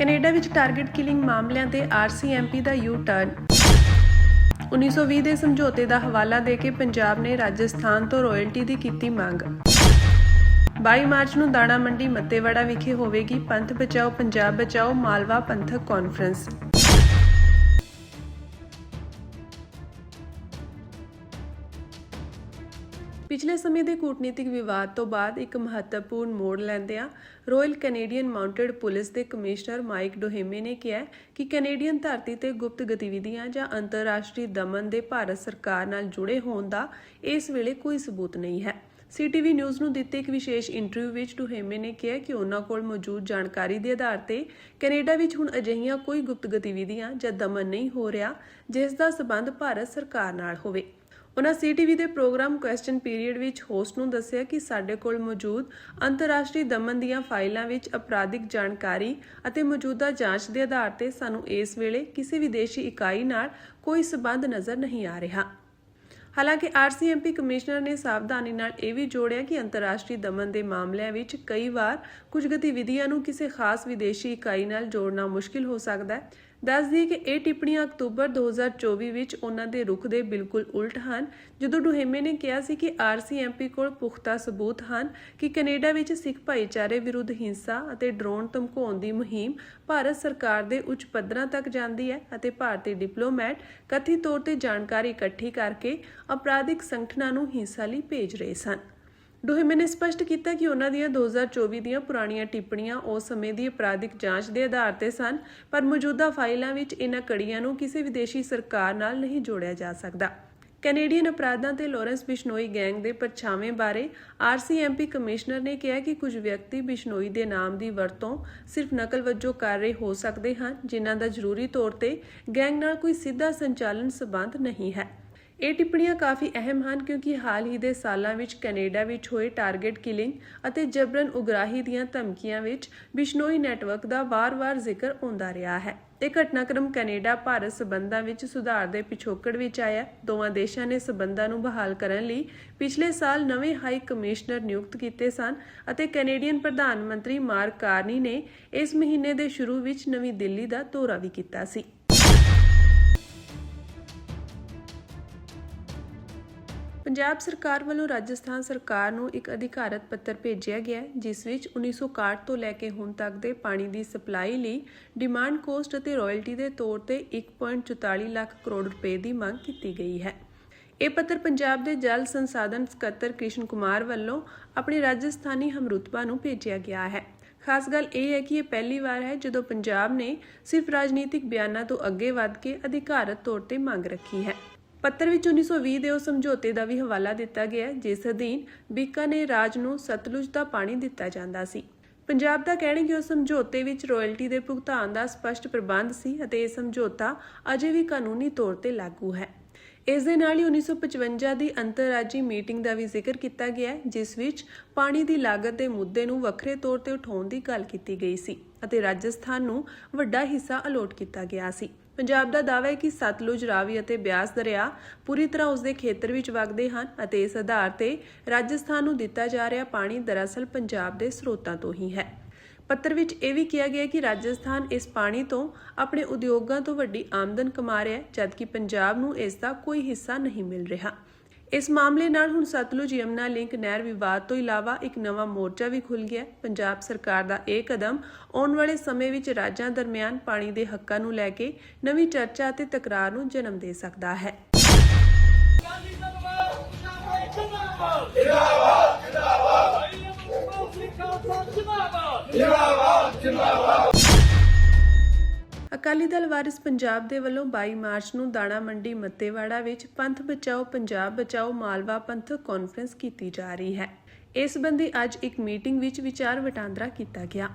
Canada ਵਿੱਚ target killing ਮਾਮਲਿਆਂ ਤੇ RCMP ਦਾ ਯੂ ਟਰਨ। 1920 ਦੇ ਸਮਝੌਤੇ ਦਾ ਹਵਾਲਾ ਦੇ ਕੇ ਪੰਜਾਬ ਨੇ ਰਾਜਸਥਾਨ ਤੋਂ ਰਾਇਲਟੀ ਦੀ ਕੀਤੀ ਮੰਗ। 22 ਮਾਰਚ ਨੂੰ ਦਾਣਾ ਮੰਡੀ ਮੱਤੇਵਾੜਾ ਵਿਖੇ ਹੋਵੇਗੀ ਪੰਥ ਬਚਾਓ ਪੰਜਾਬ ਬਚਾਓ ਮਾਲਵਾ ਪੰਥਕ ਕਾਨਫਰੰਸ। ਪਿਛਲੇ ਸਮੇਂ ਦੇ ਕੂਟਨੀਤਿਕ ਵਿਵਾਦ ਤੋਂ ਬਾਅਦ ਇੱਕ ਮਹੱਤਵਪੂਰਨ ਮੋੜ ਲੈਂਦਿਆਂ ਰਾਇਲ ਕੈਨੇਡੀਅਨ ਮਾਊਂਟਡ ਪੁਲਿਸ ਦੇ ਕਮਿਸ਼ਨਰ ਮਾਈਕ ਡੋਹੇਮੇ ਨੇ ਕਿਹਾ ਕਿ ਕੈਨੇਡੀਅਨ ਧਰਤੀ ਤੇ ਗੁਪਤ ਗਤੀਵਿਧੀਆਂ ਜਾਂ ਅੰਤਰਰਾਸ਼ਟਰੀ ਦਮਨ ਦੇ ਭਾਰਤ ਸਰਕਾਰ ਨਾਲ ਜੁੜੇ ਹੋਣ ਦਾ ਇਸ ਵੇਲੇ ਕੋਈ ਸਬੂਤ ਨਹੀਂ ਹੈ। CTV ਨਿਊਜ਼ ਨੂੰ ਦਿੱਤੇ ਇੱਕ ਵਿਸ਼ੇਸ਼ ਇੰਟਰਵਿਊ ਵਿੱਚ ਡੋਹੇਮੇ ਨੇ ਕਿਹਾ ਕਿ ਉਹਨਾਂ ਕੋਲ ਮੌਜੂਦ ਜਾਣਕਾਰੀ ਦੇ ਆਧਾਰ ਤੇ ਕੈਨੇਡਾ ਵਿੱਚ ਹੁਣ ਅਜਿਹੀਆਂ ਕੋਈ ਗੁਪਤ ਗਤੀਵਿਧੀਆਂ ਜਾਂ ਦਮਨ ਨਹੀਂ ਹੋ ਰਿਹਾ ਜਿਸ ਦਾ ਸਬੰਧ ਭਾਰਤ ਸਰਕਾਰ ਨਾਲ ਹੋਵੇ। ਉਹਨਾਂ CTV ਦੇ ਪ੍ਰੋਗਰਾਮ ਕੁਐਸਚਨ ਪੀਰੀਅਡ ਵਿੱਚ ਹੋਸਟ ਨੂੰ ਦੱਸਿਆ ਕਿ ਸਾਡੇ ਕੋਲ ਮੌਜੂਦ ਅੰਤਰਰਾਸ਼ਟਰੀ ਦਮਨ ਦੀਆਂ ਫਾਈਲਾਂ ਵਿੱਚ ਅਪਰਾਧਿਕ ਜਾਣਕਾਰੀ ਅਤੇ ਮੌਜੂਦਾ ਜਾਂਚ ਦੇ ਆਧਾਰ ਤੇ ਸਾਨੂੰ ਇਸ ਵੇਲੇ ਕਿਸੇ ਵਿਦੇਸ਼ੀ ਇਕਾਈ ਨਾਲ ਕੋਈ ਸਬੰਧ ਨਜ਼ਰ ਨਹੀਂ ਆ ਰਿਹਾ। ਹਾਲਾਂਕਿ RCMP ਕਮਿਸ਼ਨਰ ਨੇ ਸਾਵਧਾਨੀ ਨਾਲ ਇਹ ਵੀ ਜੋੜਿਆ ਕਿ ਅੰਤਰਰਾਸ਼ਟਰੀ ਦਮਨ ਦੇ ਮਾਮਲਿਆਂ ਵਿੱਚ ਕਈ ਵਾਰ ਕੁਝ ਗਤੀਵਿਧੀਆਂ ਨੂੰ ਕਿਸੇ ਖਾਸ ਵਿਦੇਸ਼ੀ ਇਕਾਈ ਨਾਲ ਜੋੜਨਾ ਮੁਸ਼ਕਿਲ ਹੋ ਸਕਦਾ ਹੈ। ਦੱਸ ਦਈਏ ਕਿ ਇਹ ਟਿੱਪਣੀਆਂ ਅਕਤੂਬਰ 2024 ਵਿੱਚ ਉਹਨਾਂ ਦੇ ਰੁਖ ਦੇ ਬਿਲਕੁਲ ਉਲਟ ਹਨ, ਜਦੋਂ ਡੋਹੇਮੇ ਨੇ ਕਿਹਾ ਸੀ ਕਿ RCMP ਕੋਲ ਪੁਖਤਾ ਸਬੂਤ ਹਨ ਕਿ ਕੈਨੇਡਾ ਵਿੱਚ ਸਿੱਖ ਭਾਈਚਾਰੇ ਵਿਰੁੱਧ ਹਿੰਸਾ ਅਤੇ ਡਰੋਨ ਧਮਕਾਉਣ ਦੀ ਮੁਹਿੰਮ ਭਾਰਤ ਸਰਕਾਰ ਦੇ ਉੱਚ ਪੱਧਰਾਂ ਤੱਕ ਜਾਂਦੀ ਹੈ ਅਤੇ ਭਾਰਤੀ ਡਿਪਲੋਮੈਟ ਕਥਿਤ ਤੌਰ ਤੇ ਜਾਣਕਾਰੀ ਇਕੱਠੀ ਕਰਕੇ ਅਪਰਾਧਿਕ ਸੰਗਠਨਾਂ ਨੂੰ ਹਿੰਸਾ ਲਈ ਭੇਜ ਰਹੇ ਸਨ। ਡੋਹੇਮੇ ਨੇ ਸਪਸ਼ਟ ਕੀਤਾ ਕਿ ਉਹਨਾਂ ਦੀਆਂ 2024 ਦੀਆਂ ਪੁਰਾਣੀਆਂ ਟਿੱਪਣੀਆਂ ਉਸ ਸਮੇਂ ਦੀ ਅਪਰਾਧਿਕ ਜਾਂਚ ਦੇ ਆਧਾਰ ਤੇ ਸਨ, ਪਰ ਮੌਜੂਦਾ ਫਾਈਲਾਂ ਵਿੱਚ ਇਹਨਾਂ ਕੜੀਆਂ ਨੂੰ ਕਿਸੇ ਵਿਦੇਸ਼ੀ ਸਰਕਾਰ ਨਾਲ ਨਹੀਂ ਜੋੜਿਆ ਜਾ ਸਕਦਾ। ਕੈਨੇਡੀਅਨ ਅਪਰਾਧਾਂ ਤੇ ਲਾਰੈਂਸ ਬਿਸ਼ਨੋਈ ਗੈਂਗ ਦੇ ਪਰਛਾਵੇਂ ਬਾਰੇ RCMP ਕਮਿਸ਼ਨਰ ਨੇ ਕਿਹਾ ਕਿ ਕੁਝ ਵਿਅਕਤੀ ਬਿਸ਼ਨੋਈ ਦੇ ਨਾਮ ਦੀ ਵਰਤੋਂ ਸਿਰਫ ਨਕਲ ਵਜੋਂ ਕਰ ਰਹੇ ਹੋ ਸਕਦੇ ਹਨ, ਜਿਨ੍ਹਾਂ ਦਾ ਜ਼ਰੂਰੀ ਤੌਰ ਤੇ ਗੈਂਗ ਨਾਲ ਕੋਈ ਸਿੱਧਾ ਸੰਚਾਲਨ ਸਬੰਧ ਨਹੀਂ ਹੈ। ਇਹ ਟਿੱਪਣੀਆਂ ਕਾਫੀ ਅਹਿਮ ਹਨ ਕਿਉਂਕਿ ਹਾਲ ਹੀ ਦੇ ਸਾਲਾਂ ਵਿੱਚ ਕੈਨੇਡਾ ਵਿੱਚ ਹੋਏ ਟਾਰਗੇਟ ਕਿਲਿੰਗ ਅਤੇ ਜਬਰਨ ਉਗਰਾਹੀ ਦੀਆਂ ਧਮਕੀਆਂ ਵਿੱਚ ਬਿਸ਼ਨੋਈ ਨੈਟਵਰਕ ਦਾ ਵਾਰ-ਵਾਰ ਜ਼ਿਕਰ ਹੁੰਦਾ ਰਿਹਾ ਹੈ। ਇਹ ਘਟਨਾਕ੍ਰਮ ਕੈਨੇਡਾ ਭਾਰਤ ਸਬੰਧਾਂ ਵਿੱਚ ਸੁਧਾਰ ਦੇ ਪਿਛੋਕੜ ਵਿੱਚ ਆਇਆ। ਦੋਵਾਂ ਦੇਸ਼ਾਂ ਨੇ ਸਬੰਧਾਂ ਨੂੰ ਬਹਾਲ ਕਰਨ ਲਈ ਪਿਛਲੇ ਸਾਲ ਨਵੇਂ ਹਾਈ ਕਮਿਸ਼ਨਰ ਨਿਯੁਕਤ ਕੀਤੇ ਸਨ ਅਤੇ ਕੈਨੇਡੀਅਨ ਪ੍ਰਧਾਨ ਮੰਤਰੀ ਮਾਰਕ ਕਾਰਨੀ ਨੇ ਇਸ ਮਹੀਨੇ ਦੇ ਸ਼ੁਰੂ ਵਿੱਚ ਨਵੀਂ ਦਿੱਲੀ ਦਾ ਦੌਰਾ ਵੀ ਕੀਤਾ ਸੀ। ਪੰਜਾਬ ਸਰਕਾਰ ਵੱਲੋਂ ਰਾਜਸਥਾਨ ਸਰਕਾਰ ਨੂੰ ਇੱਕ ਅਧਿਕਾਰਤ ਪੱਤਰ ਭੇਜਿਆ ਗਿਆ ਜਿਸ ਵਿੱਚ 1961 ਤੋਂ ਲੈ ਕੇ ਹੁਣ ਤੱਕ ਦੇ ਪਾਣੀ ਦੀ ਸਪਲਾਈ ਲਈ ਡਿਮਾਂਡ ਕੋਸਟ ਅਤੇ ਰਾਇਲਟੀ ਦੇ ਤੌਰ ਤੇ 1.44 ਲੱਖ ਕਰੋੜ ਰੁਪਏ ਦੀ ਮੰਗ ਕੀਤੀ ਗਈ ਹੈ। ਇਹ ਪੱਤਰ ਪੰਜਾਬ ਦੇ ਜਲ ਸੰਸਾਧਨ ਸਕੱਤਰ ਕ੍ਰਿਸ਼ਨ ਕੁਮਾਰ ਵੱਲੋਂ ਆਪਣੇ ਰਾਜਸਥਾਨੀ ਹਮਰੁਤਬਾ ਨੂੰ ਭੇਜਿਆ ਗਿਆ ਹੈ। ਖਾਸ ਗੱਲ ਇਹ ਹੈ ਕਿ ਇਹ ਪਹਿਲੀ ਵਾਰ ਹੈ ਜਦੋਂ ਪੰਜਾਬ ਨੇ ਸਿਰਫ ਰਾਜਨੀਤਿਕ ਬਿਆਨਾਂ ਤੋਂ ਅੱਗੇ ਵਧ ਕੇ ਅਧਿਕਾਰਤ ਤੌਰ ਤੇ ਮੰਗ ਰੱਖੀ ਹੈ। ਪੱਤਰ ਵਿੱਚ 1920 ਦੇ ਉਸ ਸਮਝੌਤੇ ਦਾ ਵੀ ਹਵਾਲਾ ਦਿੱਤਾ ਗਿਆ ਜਿਸ ਅਧੀਨ ਬੀਕਾਨੇਰ ਰਾਜ ਨੂੰ ਸਤਲੁਜ ਦਾ ਪਾਣੀ ਦਿੱਤਾ ਜਾਂਦਾ ਸੀ। ਪੰਜਾਬ ਦਾ ਕਹਿਣਾ ਹੈ ਕਿ ਉਸ ਸਮਝੌਤੇ ਵਿੱਚ ਰਾਇਲਟੀ ਦੇ ਭੁਗਤਾਨ ਦਾ ਸਪਸ਼ਟ ਪ੍ਰਬੰਧ ਸੀ ਅਤੇ ਇਹ ਸਮਝੌਤਾ ਅਜੇ ਵੀ ਕਾਨੂੰਨੀ ਤੌਰ ਤੇ ਲਾਗੂ ਹੈ। ਇਸ ਦੇ ਨਾਲ ਹੀ 1955 ਦੀ ਅੰਤਰਰਾਜੀ ਮੀਟਿੰਗ ਦਾ ਵੀ ਜ਼ਿਕਰ ਕੀਤਾ ਗਿਆ ਜਿਸ ਵਿੱਚ ਪਾਣੀ ਦੀ ਲਾਗਤ ਦੇ ਮੁੱਦੇ ਨੂੰ ਵੱਖਰੇ ਤੌਰ ਤੇ ਉਠਾਉਣ ਦੀ ਗੱਲ ਕੀਤੀ ਗਈ ਸੀ ਅਤੇ ਰਾਜਸਥਾਨ ਨੂੰ ਵੱਡਾ ਹਿੱਸਾ ਅਲੋਟ ਕੀਤਾ ਗਿਆ ਸੀ। ਪੰਜਾਬ ਦਾ ਦਾਅਵਾ ਹੈ ਕਿ ਸਤਲੁਜ, ਰਾਵੀ ਅਤੇ ਬਿਆਸ ਦਰਿਆ ਪੂਰੀ ਤਰ੍ਹਾਂ ਉਸ ਦੇ ਖੇਤਰ ਵਿੱਚ ਵਗਦੇ ਹਨ ਅਤੇ ਇਸ ਆਧਾਰ ਤੇ ਰਾਜਸਥਾਨ ਨੂੰ ਦਿੱਤਾ ਜਾ ਰਿਹਾ ਪਾਣੀ ਦਰਅਸਲ ਪੰਜਾਬ ਦੇ ਸਰੋਤਾਂ ਤੋਂ ਹੀ ਹੈ। ਪੱਤਰ ਵਿੱਚ ਇਹ ਵੀ ਕਿਹਾ ਗਿਆ ਕਿ ਰਾਜਸਥਾਨ ਇਸ ਪਾਣੀ ਤੋਂ ਆਪਣੇ ਉਦਯੋਗਾਂ ਤੋਂ ਵੱਡੀ ਆਮਦਨ ਕਮਾ ਰਿਹਾ ਹੈ ਜਦਕਿ ਪੰਜਾਬ ਨੂੰ ਇਸ ਦਾ ਕੋਈ ਹਿੱਸਾ ਨਹੀਂ ਮਿਲ ਰਿਹਾ। ਇਸ ਮਾਮਲੇ ਨਾਲ ਹੁਣ ਸਤਲੁਜ ਯਮਨਾ ਲਿੰਕ ਨਹਿਰ ਵਿਵਾਦ ਤੋਂ ਇਲਾਵਾ ਇੱਕ ਨਵਾਂ ਮੋਰਚਾ ਵੀ ਖੁੱਲ੍ਹ ਗਿਆ। ਪੰਜਾਬ ਸਰਕਾਰ ਦਾ ਇਹ ਕਦਮ ਆਉਣ ਵਾਲੇ ਸਮੇਂ ਵਿੱਚ ਰਾਜਾਂ ਦਰਮਿਆਨ ਪਾਣੀ ਦੇ ਹੱਕਾਂ ਨੂੰ ਲੈ ਕੇ ਨਵੀਂ ਚਰਚਾ ਅਤੇ ਤਕਰਾਰ ਨੂੰ ਜਨਮ ਦੇ ਸਕਦਾ ਹੈ। ਅਕਾਲੀ ਦਲ ਵਾਰਿਸ ਪੰਜਾਬ ਦੇ ਵੱਲੋਂ 22 ਮਾਰਚ ਨੂੰ ਦਾਣਾ ਮੰਡੀ ਮੱਤੇਵਾੜਾ ਵਿੱਚ ਪੰਥ ਬਚਾਓ ਪੰਜਾਬ ਬਚਾਓ ਮਾਲਵਾ ਪੰਥਕ ਕਾਨਫਰੰਸ ਕੀਤੀ ਜਾ ਰਹੀ ਹੈ। ਇਸ ਸੰਬੰਧੀ ਅੱਜ ਇੱਕ ਮੀਟਿੰਗ ਵਿੱਚ ਵਿਚਾਰ ਵਟਾਂਦਰਾ ਕੀਤਾ ਗਿਆ।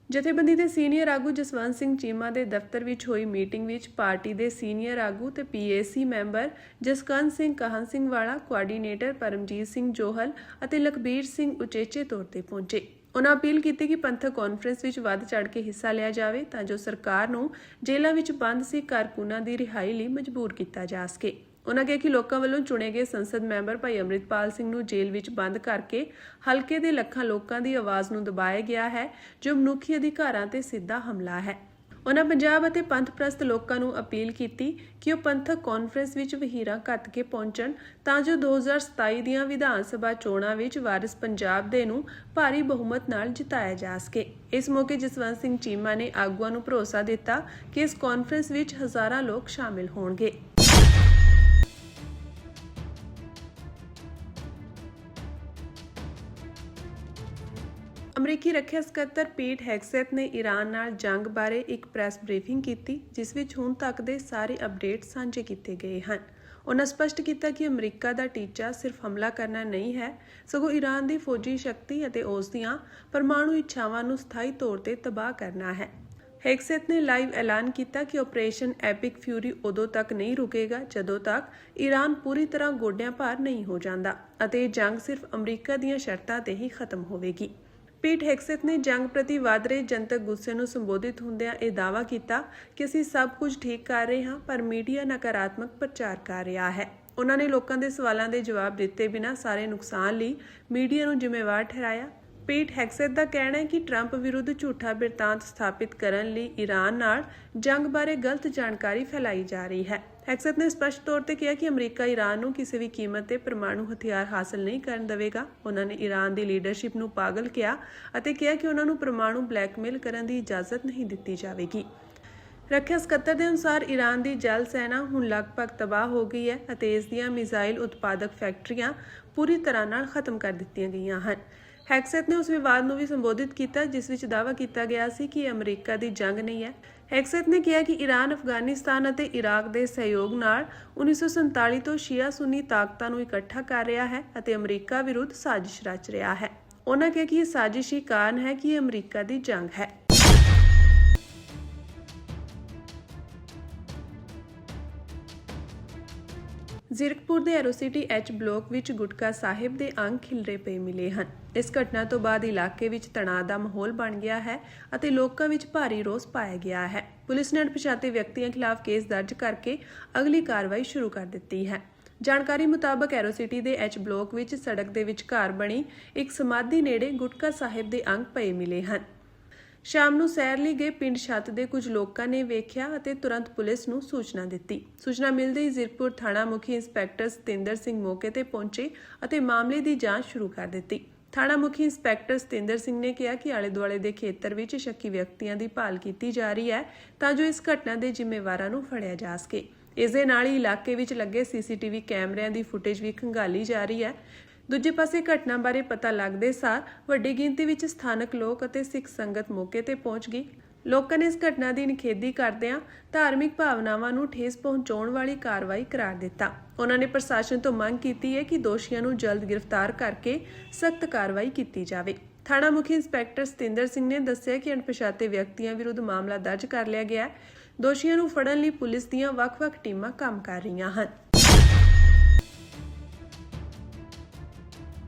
ਜਥੇਬੰਦੀ ਦੇ ਸੀਨੀਅਰ ਆਗੂ ਜਸਵੰਤ ਸਿੰਘ ਚੀਮਾ ਦੇ ਦਫ਼ਤਰ ਵਿੱਚ ਹੋਈ ਮੀਟਿੰਗ ਵਿੱਚ ਪਾਰਟੀ ਦੇ ਸੀਨੀਅਰ ਆਗੂ ਤੇ PAC ਮੈਂਬਰ ਜਸਕੰਤ ਸਿੰਘ ਕਾਹਨ ਸਿੰਘ ਵਾਲਾ, ਕੋਆਰਡੀਨੇਟਰ ਪਰਮਜੀਤ ਸਿੰਘ ਜੋਹਲ ਅਤੇ ਲਖਬੀਰ ਸਿੰਘ ਉਚੇਚੇ ਤੌਰ ਤੇ ਪਹੁੰਚੇ। ਉਹਨਾਂ ਅਪੀਲ ਕੀਤੀ ਕਿ ਪੰਥਕ ਕਾਨਫਰੰਸ ਵਿੱਚ ਵੱਧ ਚੜ੍ਹ ਕੇ ਹਿੱਸਾ ਲਿਆ ਜਾਵੇ ਤਾਂ ਜੋ ਸਰਕਾਰ ਨੂੰ ਜੇਲ੍ਹਾਂ ਵਿੱਚ ਬੰਦ ਸਿੱਖ ਕਾਰਕੁਨਾਂ ਦੀ ਰਿਹਾਈ ਲਈ ਮਜਬੂਰ ਕੀਤਾ ਜਾ ਸਕੇ। ਉਨ੍ਹਾਂ ਕਿਹਾ ਕਿ ਲੋਕਾਂ ਵੱਲੋਂ ਚੁਣੇ ਗਏ ਸੰਸਦ ਮੈਂਬਰ ਭਾਈ ਅੰਮ੍ਰਿਤਪਾਲ ਸਿੰਘ ਨੂੰ ਜੇਲ੍ਹ ਵਿੱਚ ਬੰਦ ਕਰਕੇ ਹਲਕੇ ਦੇ ਲੱਖਾਂ ਲੋਕਾਂ ਦੀ ਆਵਾਜ਼ ਨੂੰ ਦਬਾਇਆ ਗਿਆ ਹੈ, ਜੋ ਮਨੁੱਖੀ ਅਧਿਕਾਰਾਂ ਤੇ ਸਿੱਧਾ ਹਮਲਾ ਹੈ। ਉਨ੍ਹਾਂ ਪੰਜਾਬ ਅਤੇ ਪੰਥ-ਪ੍ਰਸਤ ਲੋਕਾਂ ਨੂੰ ਅਪੀਲ ਕੀਤੀ ਕਿ ਉਹ ਪੰਥਕ ਕਾਨਫਰੰਸ ਵਿੱਚ ਵਹੀਰਾਂ ਘੱਤ ਕੇ ਪਹੁੰਚਣ ਤਾਂ ਜੋ 2027 ਦੀਆਂ ਵਿਧਾਨ ਸਭਾ ਚੋਣਾਂ ਵਿੱਚ ਵਾਰਿਸ ਪੰਜਾਬ ਦੇ ਨੂੰ ਭਾਰੀ ਬਹੁਮਤ ਨਾਲ ਜਿਤਾਇਆ ਜਾ ਸਕੇ। ਇਸ ਮੌਕੇ ਜਸਵੰਤ ਸਿੰਘ ਚੀਮਾ ਨੇ ਆਗੂਆਂ ਨੂੰ ਭਰੋਸਾ ਦਿੱਤਾ ਕਿ ਇਸ ਕਾਨਫਰੰਸ ਵਿੱਚ ਹਜ਼ਾਰਾਂ ਲੋਕ ਸ਼ਾਮਿਲ ਹੋਣਗੇ। ਅਮਰੀਕੀ ਰੱਖਿਆ ਸਕੱਤਰ ਪੀਟ ਹੈਗਸੈਥ ਨੇ ਈਰਾਨ ਨਾਲ ਜੰਗ ਬਾਰੇ ਇੱਕ ਪ੍ਰੈਸ ਬਰੀਫਿੰਗ ਕੀਤੀ, ਜਿਸ ਵਿੱਚ ਹੁਣ ਤੱਕ ਦੇ ਸਾਰੇ ਅਪਡੇਟ ਸਾਂਝੇ ਕੀਤੇ ਗਏ ਹਨ। ਉਨ੍ਹਾਂ ਸਪਸ਼ਟ ਕੀਤਾ ਕਿ ਅਮਰੀਕਾ ਦਾ ਟੀਚਾ ਸਿਰਫ ਹਮਲਾ ਕਰਨਾ ਨਹੀਂ ਹੈ, ਸਗੋਂ ਈਰਾਨ ਦੀ ਫੌਜੀ ਸ਼ਕਤੀ ਅਤੇ ਉਸ ਦੀਆਂ ਪਰਮਾਣੂ ਇੱਛਾਵਾਂ ਨੂੰ ਸਥਾਈ ਤੌਰ ਤੇ ਤਬਾਹ ਕਰਨਾ ਹੈ। ਹੈਗਸੈਥ ਨੇ ਲਾਈਵ ਐਲਾਨ ਕੀਤਾ ਕਿ ਆਪਰੇਸ਼ਨ ਐਪਿਕ ਫਿਊਰੀ ਉਦੋਂ ਤੱਕ ਨਹੀਂ ਰੁਕੇਗਾ ਜਦੋਂ ਤੱਕ ਈਰਾਨ ਪੂਰੀ ਤਰ੍ਹਾਂ ਗੋਡਿਆਂ ਭਾਰ ਨਹੀਂ ਹੋ ਜਾਂਦਾ ਅਤੇ ਇਹ ਜੰਗ ਸਿਰਫ ਅਮਰੀਕਾ ਦੀਆਂ ਸ਼ਰਤਾਂ ਤੇ ਹੀ ਖਤਮ ਹੋਵੇਗੀ। ਪੀਟ ਹੈਗਸੈਥ ਨੇ ਜੰਗ ਪ੍ਰਤੀ ਵਧ ਰਹੇ ਜਨਤਕ ਗੁੱਸੇ ਨੂੰ ਸੰਬੋਧਿਤ ਹੁੰਦਿਆਂ ਇਹ ਦਾਅਵਾ ਕੀਤਾ ਕਿ ਅਸੀਂ ਸਭ ਕੁਝ ਠੀਕ ਕਰ ਰਹੇ ਹਾਂ, ਪਰ ਮੀਡੀਆ ਨਕਾਰਾਤਮਕ ਪ੍ਰਚਾਰ ਕਰ ਰਿਹਾ ਹੈ। ਉਨ੍ਹਾਂ ਨੇ ਲੋਕਾਂ ਦੇ ਸਵਾਲਾਂ ਦੇ ਜਵਾਬ ਦਿੱਤੇ ਬਿਨਾਂ ਸਾਰੇ ਨੁਕਸਾਨ ਲਈ ਮੀਡੀਆ ਨੂੰ ਜ਼ਿੰਮੇਵਾਰ ਠਹਿਰਾਇਆ। ਪੀਟ ਹੈਗਸੈਥ ਦਾ ਕਹਿਣਾ ਹੈ ਕਿ ਟਰੰਪ ਵਿਰੁੱਧ ਝੂਠਾ ਬਿਰਤਾਂਤ ਸਥਾਪਿਤ ਕਰਨ ਲਈ ਈਰਾਨ ਨਾਲ ਜੰਗ ਬਾਰੇ ਗਲਤ ਜਾਣਕਾਰੀ ਫੈਲਾਈ ਜਾ ਰਹੀ ਹੈ। ਹੈਗਸੈਥ ਨੇ ਸਪਸ਼ਟ ਤੌਰ ਤੇ ਕਿਹਾ ਕਿ ਅਮਰੀਕਾ ਈਰਾਨ ਨੂੰ ਕਿਸੇ ਵੀ ਕੀਮਤ ਤੇ ਪਰਮਾਣੂ ਹਥਿਆਰ ਹਾਸਲ ਨਹੀਂ ਕਰਨ ਦੇਵੇਗਾ। ਉਨ੍ਹਾਂ ਨੇ ਈਰਾਨ ਦੀ ਲੀਡਰਸ਼ਿਪ ਨੂੰ ਪਾਗਲ ਕਿਹਾ ਅਤੇ ਕਿਹਾ ਕਿ ਉਨ੍ਹਾਂ ਨੂੰ ਪਰਮਾਣੂ ਬਲੈਕਮੇਲ ਕਰਨ ਦੀ ਇਜਾਜ਼ਤ ਨਹੀਂ ਦਿੱਤੀ ਜਾਵੇਗੀ। ਰੱਖਿਆ ਸਕੱਤਰ ਦੇ ਅਨੁਸਾਰ ਈਰਾਨ ਦੀ ਜਲ ਸੈਨਾ ਹੁਣ ਲਗਭਗ ਤਬਾਹ ਹੋ ਗਈ ਹੈ ਅਤੇ ਇਸ ਦੀਆਂ ਮਿਜ਼ਾਈਲ ਉਤਪਾਦਕ ਫੈਕਟਰੀਆਂ ਪੂਰੀ ਤਰ੍ਹਾਂ ਨਾਲ ਖਤਮ ਕਰ ਦਿੱਤੀਆਂ ਗਈਆਂ ਹਨ। ਹੈਗਸੈਥ ਨੇ ਉਸ ਵਿਵਾਦ ਨੂੰ ਵੀ ਸੰਬੋਧਿਤ ਕੀਤਾ ਜਿਸ ਵਿੱਚ ਦਾਅਵਾ ਕੀਤਾ ਗਿਆ ਸੀ ਕਿ ਇਹ ਅਮਰੀਕਾ ਦੀ ਜੰਗ ਨਹੀਂ ਹੈ। ਹੈਗਸੈਥ ਨੇ ਕਿਹਾ ਕਿ ਈਰਾਨ ਅਫਗਾਨਿਸਤਾਨ ਅਤੇ ਇਰਾਕ ਦੇ ਸਹਿਯੋਗ ਨਾਲ 1947 ਤੋਂ ਸ਼ੀਆ ਸੁੰਨੀ ਤਾਕਤਾਂ ਨੂੰ ਇਕੱਠਾ ਕਰ ਰਿਹਾ ਹੈ ਅਤੇ ਅਮਰੀਕਾ ਵਿਰੁੱਧ ਸਾਜ਼ਿਸ਼ ਰਚ ਰਿਹਾ ਹੈ। ਉਨ੍ਹਾਂ ਕਿਹਾ ਕਿ ਇਹ ਸਾਜ਼ਿਸ਼ ਹੀ ਕਾਰਨ ਹੈ ਕਿ ਇਹ ਅਮਰੀਕਾ ਦੀ ਜੰਗ ਹੈ। ਜ਼ੀਰਕਪੁਰ ਦੇ ਐਰੋਸਿਟੀ ਐਚ ਬਲਾਕ ਵਿੱਚ ਗੁਟਕਾ ਸਾਹਿਬ ਦੇ ਅੰਗ ਖਿਲਰੇ ਪਏ ਮਿਲੇ ਹਨ। ਇਸ ਘਟਨਾ ਤੋਂ ਬਾਅਦ ਇਲਾਕੇ ਵਿੱਚ ਤਣਾਅ ਦਾ ਮਾਹੌਲ ਬਣ ਗਿਆ ਹੈ ਅਤੇ ਲੋਕਾਂ ਵਿੱਚ ਭਾਰੀ ਰੋਸ ਪਾਇਆ ਗਿਆ ਹੈ। ਪੁਲਿਸ ਨੇ ਅਣਪਛਾਤੇ ਵਿਅਕਤੀਆਂ ਖਿਲਾਫ ਕੇਸ ਦਰਜ ਕਰਕੇ ਅਗਲੀ ਕਾਰਵਾਈ ਸ਼ੁਰੂ ਕਰ ਦਿੱਤੀ ਹੈ। ਜਾਣਕਾਰੀ ਮੁਤਾਬਕ ਐਰੋਸਿਟੀ ਦੇ ਐਚ ਬਲਾਕ ਵਿੱਚ ਸੜਕ ਦੇ ਵਿਚਕਾਰ ਬਣੀ ਇੱਕ ਸਮਾਧੀ ਨੇੜੇ ਗੁਟਕਾ ਸਾਹਿਬ ਦੇ ਅੰਗ ਪਏ ਮਿਲੇ ਹਨ। ਸ਼ਾਮ ਨੂੰ ਸੈਰ ਲਈ ਗਏ ਪਿੰਡ ਛੱਤ ਦੇ ਕੁਝ ਲੋਕਾਂ ਨੇ ਵੇਖਿਆ ਅਤੇ ਤੁਰੰਤ ਪੁਲਿਸ ਨੂੰ ਸੂਚਨਾ ਦਿੱਤੀ। ਸੂਚਨਾ ਮਿਲਦੇ ਹੀ ਜ਼ੀਰਕਪੁਰ ਥਾਣਾ ਮੁਖੀ ਇੰਸਪੈਕਟਰ ਸਤਿੰਦਰ ਸਿੰਘ ਮੌਕੇ ਤੇ ਪਹੁੰਚੇ ਅਤੇ ਮਾਮਲੇ ਦੀ ਜਾਂਚ ਸ਼ੁਰੂ ਕਰ ਦਿੱਤੀ। ਥਾਣਾ ਮੁਖੀ ਇੰਸਪੈਕਟਰ ਸਤਿੰਦਰ ਸਿੰਘ ਨੇ ਕਿਹਾ ਕਿ ਆਲੇ-ਦੁਆਲੇ ਦੇ ਖੇਤਰ ਵਿੱਚ ਸ਼ੱਕੀ ਵਿਅਕਤੀਆਂ ਦੀ ਭਾਲ ਕੀਤੀ ਜਾ ਰਹੀ ਹੈ ਤਾਂ ਜੋ ਇਸ ਘਟਨਾ ਦੇ ਜ਼ਿੰਮੇਵਾਰਾਂ ਨੂੰ ਫੜਿਆ ਜਾ ਸਕੇ। ਇਸ ਦੇ ਨਾਲ ਹੀ ਇਲਾਕੇ ਵਿੱਚ ਲੱਗੇ ਸੀਸੀਟੀਵੀ ਕੈਮਰਿਆਂ ਦੀ ਫੁਟੇਜ ਵੀ ਖੰਗਾਲੀ ਜਾ ਰਹੀ ਹੈ। ਦੂਜੇ ਪਾਸੇ ਘਟਨਾ ਬਾਰੇ ਪਤਾ ਲੱਗਦੇ ਸਾਰ ਵੱਡੀ ਗਿਣਤੀ ਵਿੱਚ ਸਥਾਨਕ ਲੋਕ ਅਤੇ ਸਿੱਖ ਸੰਗਤ ਮੌਕੇ ਤੇ ਪਹੁੰਚ ਗਈ। ਲੋਕਾਂ ਨੇ ਇਸ ਘਟਨਾ ਦੀ ਨਿਖੇਧੀ ਕਰਦਿਆਂ ਧਾਰਮਿਕ ਭਾਵਨਾਵਾਂ ਨੂੰ ਠੇਸ ਪਹੁੰਚਾਉਣ ਵਾਲੀ ਕਾਰਵਾਈ ਕਰਾਰ ਦਿੱਤਾ। ਉਹਨਾਂ ਨੇ ਪ੍ਰਸ਼ਾਸਨ ਤੋਂ ਮੰਗ ਕੀਤੀ ਹੈ ਕਿ ਦੋਸ਼ੀਆਂ ਨੂੰ ਜਲਦ ਗ੍ਰਿਫਤਾਰ ਕਰਕੇ ਸਖਤ ਕਾਰਵਾਈ ਕੀਤੀ ਜਾਵੇ। ਥਾਣਾ ਮੁਖੀ ਇੰਸਪੈਕਟਰ ਸਤਿੰਦਰ ਸਿੰਘ ਨੇ ਦੱਸਿਆ ਕਿ ਅਣਪਛਾਤੇ ਵਿਅਕਤੀਆਂ ਵਿਰੁੱਧ ਮਾਮਲਾ ਦਰਜ ਕਰ ਲਿਆ ਗਿਆ ਹੈ। ਦੋਸ਼ੀਆਂ ਨੂੰ ਫੜਨ ਲਈ ਪੁਲਿਸ ਦੀਆਂ ਵੱਖ-ਵੱਖ ਟੀਮਾਂ ਕੰਮ ਕਰ ਰਹੀਆਂ ਹਨ।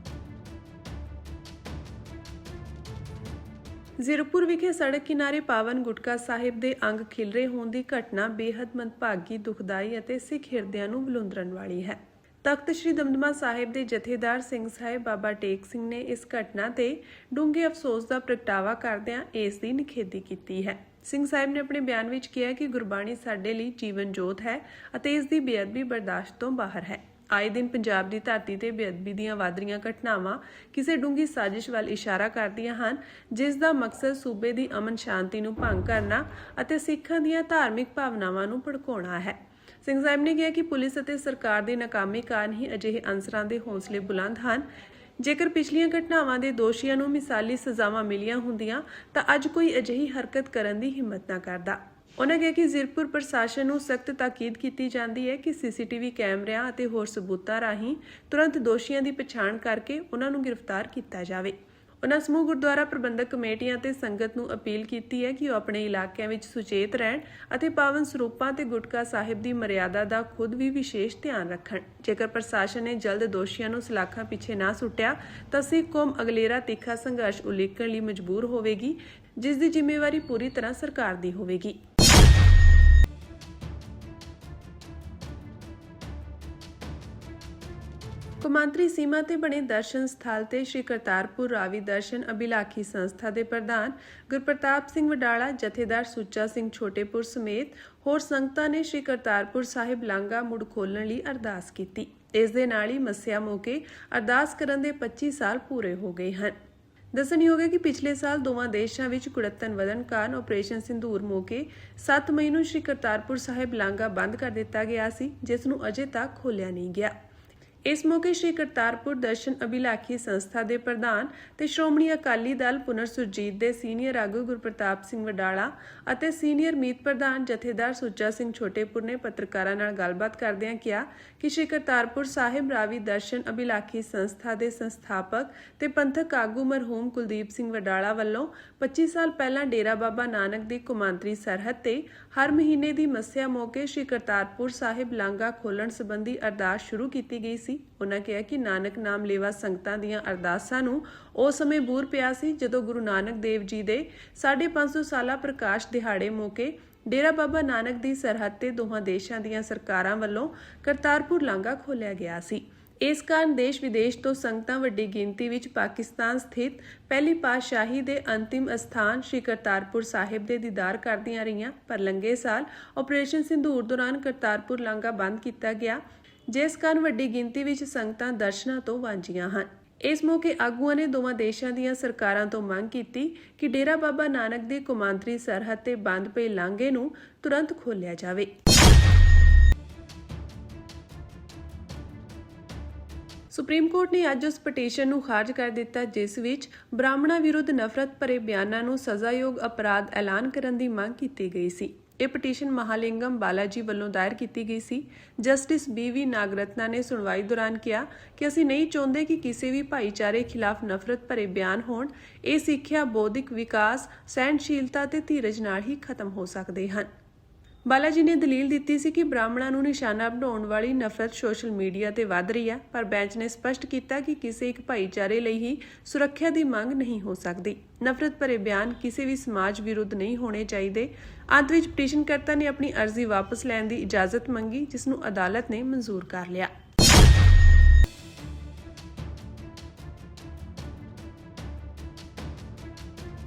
ਜ਼ੀਰਕਪੁਰ ਵਿਖੇ ਸੜਕ ਕਿਨਾਰੇ ਪਾਵਨ ਗੁਟਕਾ ਸਾਹਿਬ ਦੇ ਅੰਗ ਖਿਲਰੇ ਹੋਣ ਦੀ ਘਟਨਾ ਬੇਹੱਦ ਮੰਦਭਾਗੀ, ਦੁਖਦਾਈ ਅਤੇ ਸਿੱਖ ਹਿਰਦਿਆਂ ਨੂੰ ਵਿਲੁੰਦਰਨ ਵਾਲੀ ਹੈ। ਤਖਤ ਸ੍ਰੀ ਦਮਦਮਾ ਸਾਹਿਬ ਦੇ ਜਥੇਦਾਰ ਸਿੰਘ ਸਾਹਿਬ ਬਾਬਾ ਟੇਕ ਸਿੰਘ ਨੇ ਇਸ ਘਟਨਾ ਤੇ ਡੂੰਘੇ ਅਫਸੋਸ ਦਾ ਪ੍ਰਗਟਾਵਾ ਕਰਦਿਆਂ ਇਸ ਦੀ ਨਿਖੇਧੀ ਕੀਤੀ ਹੈ। ਸਿੰਘ ਸਾਹਿਬ ਨੇ ਆਪਣੇ ਬਿਆਨ ਵਿੱਚ ਕਿਹਾ ਕਿ ਗੁਰਬਾਣੀ ਸਾਡੇ ਲਈ ਜੀਵਨ ਜੋਤ ਹੈ ਅਤੇ ਇਸ ਦੀ ਬੇਅਦਬੀ ਬਰਦਾਸ਼ਤ ਤੋਂ ਬਾਹਰ ਹੈ। ਆਏ ਦਿਨ ਪੰਜਾਬ ਦੀ ਧਰਤੀ ਤੇ ਬੇਅਦਬੀ ਦੀਆਂ ਵਧ ਰਹੀਆਂ ਘਟਨਾਵਾਂ ਕਿਸੇ ਡੂੰਘੀ ਸਾਜ਼ਿਸ਼ ਵੱਲ ਇਸ਼ਾਰਾ ਕਰਦੀਆਂ ਹਨ, ਜਿਸ ਦਾ ਮਕਸਦ ਸੂਬੇ ਦੀ ਅਮਨ ਸ਼ਾਂਤੀ ਨੂੰ ਭੰਗ ਕਰਨਾ ਅਤੇ ਸਿੱਖਾਂ ਦੀਆਂ ਧਾਰਮਿਕ ਭਾਵਨਾਵਾਂ ਨੂੰ ਭੜਕਾਉਣਾ ਹੈ। ਸਿੰਘ ਸਾਹਿਬ ਨੇ ਕਿਹਾ ਕਿ ਪੁਲਿਸ ਅਤੇ ਸਰਕਾਰ ਦੀ ਨਾਕਾਮੀ ਕਾਰਨ ਹੀ ਅਜਿਹੇ ਅਨਸਰਾਂ ਦੇ ਹੌਸਲੇ ਬੁਲੰਦ ਹਨ। ਜੇਕਰ ਪਿਛਲੀਆਂ ਘਟਨਾਵਾਂ ਦੇ ਦੋਸ਼ੀਆਂ ਨੂੰ ਮਿਸਾਲੀ ਸਜ਼ਾਵਾਂ ਮਿਲੀਆਂ ਹੁੰਦੀਆਂ ਤਾਂ ਅੱਜ ਕੋਈ ਅਜਿਹੀ ਹਰਕਤ ਕਰਨ ਦੀ ਹਿੰਮਤ ਨਾ ਕਰਦਾ। ਉਨ੍ਹਾਂ ਕਿਹਾ ਕਿ ਜ਼ੀਰਕਪੁਰ ਪ੍ਰਸ਼ਾਸਨ ਨੂੰ ਸਖਤ ਤਾਕੀਦ ਕੀਤੀ ਜਾਂਦੀ ਹੈ ਕਿ ਸੀਸੀਟੀਵੀ ਕੈਮਰਿਆਂ ਅਤੇ ਹੋਰ ਸਬੂਤਾਂ ਰਾਹੀਂ ਤੁਰੰਤ ਦੋਸ਼ੀਆਂ ਦੀ ਪਛਾਣ ਕਰਕੇ ਉਨ੍ਹਾਂ ਨੂੰ ਗ੍ਰਿਫਤਾਰ ਕੀਤਾ ਜਾਵੇ। ਉਨ੍ਹਾਂ ਸਮੂਹ ਗੁਰਦੁਆਰਾ ਪ੍ਰਬੰਧਕ ਕਮੇਟੀਆਂ ਤੇ ਸੰਗਤ ਨੂੰ ਅਪੀਲ ਕੀਤੀ ਹੈ ਕਿ ਉਹ ਆਪਣੇ ਇਲਾਕਿਆਂ ਵਿੱਚ ਸੁਚੇਤ ਰਹਿਣ ਅਤੇ ਪਾਵਨ ਸਰੂਪਾਂ ਤੇ ਗੁਟਕਾ ਸਾਹਿਬ ਦੀ ਮਰਿਆਦਾ ਦਾ ਖੁਦ ਵੀ ਵਿਸ਼ੇਸ਼ ਧਿਆਨ ਰੱਖਣ। ਜੇਕਰ ਪ੍ਰਸ਼ਾਸਨ ਨੇ ਜਲਦ ਦੋਸ਼ੀਆਂ ਨੂੰ ਸਲਾਖਾਂ ਪਿੱਛੇ ਨਾ ਸੁੱਟਿਆ ਤਾਂ ਸਿੱਖ ਕੌਮ ਅਗਲੇਰਾ ਤਿੱਖਾ ਸੰਘਰਸ਼ ਉਲੀਕਣ ਲਈ ਮਜਬੂਰ ਹੋਵੇਗੀ, ਜਿਸ ਦੀ ਜ਼ਿੰਮੇਵਾਰੀ ਪੂਰੀ ਤਰ੍ਹਾਂ ਸਰਕਾਰ ਦੀ ਹੋਵੇਗੀ। ਕੌਮਾਂਤਰੀ ਸੀਮਾ ਤੇ ਬਣੇ ਦਰਸ਼ਨ ਸਥਲ ਤੇ ਸ਼੍ਰੀ ਕਰਤਾਰਪੁਰ ਰਾਵੀ ਦਰਸ਼ਨ ਅਭਿਲਾਖੀ ਸੰਸਥਾ ਦੇ ਪ੍ਰਧਾਨ ਗੁਰਪ੍ਰਤਾਪ ਸਿੰਘ ਵਡਾਲਾ, ਜਥੇਦਾਰ ਸੁੱਚਾ ਸਿੰਘ ਛੋਟੇਪੁਰ ਸਮੇਤ ਹੋਰ ਸੰਗਤਾਂ ਨੇ ਸ਼੍ਰੀ ਕਰਤਾਰਪੁਰ ਸਾਹਿਬ ਲਾਂਘਾ ਮੁੜ ਖੋਲ੍ਹਣ ਲਈ ਅਰਦਾਸ ਕੀਤੀ। ਇਸ ਦੇ ਨਾਲ ਹੀ ਮੱਸਿਆ ਮੌਕੇ ਅਰਦਾਸ ਕਰਨ ਦੇ 25 ਸਾਲ ਪੂਰੇ ਹੋ ਗਏ ਹਨ। ਦੱਸਣਯੋਗ ਹੈ ਕਿ ਪਿਛਲੇ ਸਾਲ ਦੋਵਾਂ ਦੇਸ਼ਾਂ ਵਿੱਚ ਕੁੜੱਤਣ ਵਧਣ ਕਾਰਨ ਆਪਰੇਸ਼ਨ ਸਿੰਧੂਰ ਮੌਕੇ 7 ਮਈ ਨੂੰ ਸ਼੍ਰੀ ਕਰਤਾਰਪੁਰ ਸਾਹਿਬ ਲਾਂਘਾ ਬੰਦ ਕਰ ਦਿੱਤਾ ਗਿਆ ਸੀ, ਜਿਸ ਨੂੰ ਅਜੇ ਤੱਕ ਖੋਲ੍ਹਿਆ ਨਹੀਂ ਗਿਆ। ਇਸ ਮੌਕੇ ਸ਼੍ਰੀ ਕਰਤਾਰਪੁਰ ਦਰਸ਼ਨ ਅਭਿਲਾਖੀ ਸੰਸਥਾ ਦੇ ਪ੍ਰਧਾਨ ਤੇ ਸ਼੍ਰੋਮਣੀ ਅਕਾਲੀ ਦਲ ਪੁਨਰ ਸੁਰਜੀਤ ਦੇ ਸੀਨੀਅਰ ਆਗੂ ਗੁਰਪ੍ਰਤਾਪ ਸਿੰਘ ਵਡਾਲਾ ਅਤੇ ਸੀਨੀਅਰ ਮੀਤ ਪ੍ਰਧਾਨ ਜਥੇਦਾਰ ਸੁੱਚਾ ਸਿੰਘ ਛੋਟੇਪੁਰ ਨੇ ਪੱਤਰਕਾਰਾਂ ਨਾਲ ਗੱਲਬਾਤ ਕਰਦਿਆਂ ਕਿਹਾ ਕਿ ਸ਼੍ਰੀ ਕਰਤਾਰਪੁਰ ਸਾਹਿਬ ਰਾਵੀ ਦਰਸ਼ਨ ਅਭਿਲਾਖੀ ਸੰਸਥਾ ਦੇ ਸੰਸਥਾਪਕ ਤੇ ਪੰਥਕ ਆਗੂ ਮਰਹੂਮ ਕੁਲਦੀਪ ਸਿੰਘ ਵਡਾਲਾ ਵੱਲੋਂ 25 ਸਾਲ ਪਹਿਲਾਂ ਡੇਰਾ ਬਾਬਾ ਨਾਨਕ ਦੀ ਕੌਮਾਂਤਰੀ ਸਰਹੱਦ ਤੇ ਹਰ ਮਹੀਨੇ ਦੀ ਮੱਸਿਆ ਮੌਕੇ ਸ਼੍ਰੀ ਕਰਤਾਰਪੁਰ ਸਾਹਿਬ ਲਾਂਘਾ ਖੋਲ੍ਹਣ ਸੰਬੰਧੀ ਅਰਦਾਸ ਸ਼ੁਰੂ ਕੀਤੀ ਗਈ ਸੀ। ਉਨ੍ਹਾਂ ਕਿਹਾ ਕਿ ਨਾਨਕ ਨਾਮ ਲੇਵਾ ਸੰਗਤਾਂ ਦੀਆਂ ਅਰਦਾਸਾਂ ਨੂੰ ਉਸ ਸਮੇਂ ਬੂਰ ਪਿਆ ਸੀ ਜਦੋਂ ਗੁਰੂ ਨਾਨਕ ਦੇਵ ਜੀ ਦੇ 550 ਸਾਲਾ ਪ੍ਰਕਾਸ਼ ਦਿਹਾੜੇ ਮੌਕੇ ਡੇਰਾ ਬਾਬਾ ਨਾਨਕ ਦੀ ਸਰਹੱਦ ਤੇ ਦੋਹਾਂ ਦੇਸ਼ਾਂ ਦੀਆਂ ਸਰਕਾਰਾਂ ਵੱਲੋਂ ਕਰਤਾਰਪੁਰ ਲਾਂਘਾ ਖੋਲ੍ਹਿਆ ਗਿਆ ਸੀ। ਇਸ ਕਾਰਨ ਦੇਸ਼ ਵਿਦੇਸ਼ ਤੋਂ ਸੰਗਤਾਂ ਵੱਡੀ ਗਿਣਤੀ ਵਿੱਚ ਪਾਕਿਸਤਾਨ ਸਥਿਤ ਪਹਿਲੀ ਪਾਤਸ਼ਾਹੀ ਦੇ ਅੰਤਿਮ ਅਸਥਾਨ ਸ਼੍ਰੀ ਕਰਤਾਰਪੁਰ ਸਾਹਿਬ ਦੇ ਦੀਦਾਰ ਕਰਦੀਆਂ ਰਹੀਆਂ। ਪਰ ਲੰਘੇ ਸਾਲ ਆਪਰੇਸ਼ਨ ਸਿੰਧੂਰ ਦੌਰਾਨ ਕਰਤਾਰਪੁਰ ਲਾਂਘਾ ਬੰਦ ਕੀਤਾ ਗਿਆ, ਜਿਸ ਕਾਰਨ ਵੱਡੀ ਗਿਣਤੀ ਵਿੱਚ ਸੰਗਤਾਂ ਦਰਸ਼ਨਾਂ ਤੋਂ ਵਾਂਝੀਆਂ ਹਨ। ਇਸ ਮੌਕੇ ਆਗੂਆਂ ਨੇ ਦੋਵਾਂ ਦੇਸ਼ਾਂ ਦੀਆਂ ਸਰਕਾਰਾਂ ਤੋਂ ਮੰਗ ਕੀਤੀ ਕਿ ਡੇਰਾ ਬਾਬਾ ਨਾਨਕ ਦੀ ਕੌਮਾਂਤਰੀ ਸਰਹੱਦ ਤੇ ਬੰਦ ਪਏ ਲਾਂਘੇ ਨੂੰ ਤੁਰੰਤ ਖੋਲ੍ਹਿਆ ਜਾਵੇ। ਸੁਪਰੀਮ ਕੋਰਟ ਨੇ ਅੱਜ ਉਸ ਪਟੀਸ਼ਨ ਨੂੰ ਖਾਰਜ ਕਰ ਦਿੱਤਾ ਜਿਸ ਵਿੱਚ ਬ੍ਰਾਹਮਣਾਂ ਵਿਰੁੱਧ ਨਫ਼ਰਤ ਭਰੇ ਬਿਆਨਾਂ ਨੂੰ ਸਜ਼ਾਯੋਗ ਅਪਰਾਧ ਐਲਾਨ ਕਰਨ ਦੀ ਮੰਗ ਕੀਤੀ ਗਈ ਸੀ। ਇਹ ਪਟੀਸ਼ਨ ਮਹਾਲਿੰਗਮ ਬਾਲਾਜੀ ਵੱਲੋਂ ਦਾਇਰ ਕੀਤੀ ਗਈ ਸੀ। ਜਸਟਿਸ BV ਨਾਗਰਤਨਾ ਨੇ ਸੁਣਵਾਈ ਦੌਰਾਨ ਕਿਹਾ ਕਿ ਅਸੀਂ ਨਹੀਂ ਚਾਹੁੰਦੇ ਕਿ ਕਿਸੇ ਵੀ ਭਾਈਚਾਰੇ ਖਿਲਾਫ ਨਫ਼ਰਤ ਭਰੇ ਬਿਆਨ ਹੋਣ। ਇਹ ਸਿੱਖਿਆ, ਬੌਧਿਕ ਵਿਕਾਸ, ਸਹਿਣਸ਼ੀਲਤਾ ਤੇ ਧੀਰਜ ਨਾਲ ਹੀ ਖਤਮ ਹੋ ਸਕਦੇ ਹਨ। ਬਾਲਾਜੀ ਨੇ ਦਲੀਲ ਦਿੱਤੀ ਸੀ ਕਿ ਬ੍ਰਾਹਮਣਾਂ ਨੂੰ ਨਿਸ਼ਾਨਾ ਬਣਾਉਣ ਵਾਲੀ ਨਫ਼ਰਤ ਸੋਸ਼ਲ ਮੀਡੀਆ ਤੇ ਵੱਧ ਰਹੀ ਹੈ, ਪਰ ਬੈਂਚ ਨੇ ਸਪਸ਼ਟ ਕੀਤਾ ਕਿ ਕਿਸੇ ਇੱਕ ਭਾਈਚਾਰੇ ਲਈ ਹੀ ਸੁਰੱਖਿਆ ਦੀ ਮੰਗ ਨਹੀਂ ਹੋ ਸਕਦੀ। ਨਫ਼ਰਤ ਭਰੇ ਬਿਆਨ ਕਿਸੇ ਵੀ ਸਮਾਜ ਵਿਰੁੱਧ ਨਹੀਂ ਹੋਣੇ ਚਾਹੀਦੇ। ਅੰਤ ਵਿੱਚ ਪਟੀਸ਼ਨਕਰਤਾ ਨੇ ਆਪਣੀ ਅਰਜ਼ੀ ਵਾਪਸ ਲੈਣ ਦੀ ਇਜਾਜ਼ਤ ਮੰਗੀ, ਜਿਸ ਨੂੰ ਅਦਾਲਤ ਨੇ ਮਨਜ਼ੂਰ ਕਰ ਲਿਆ।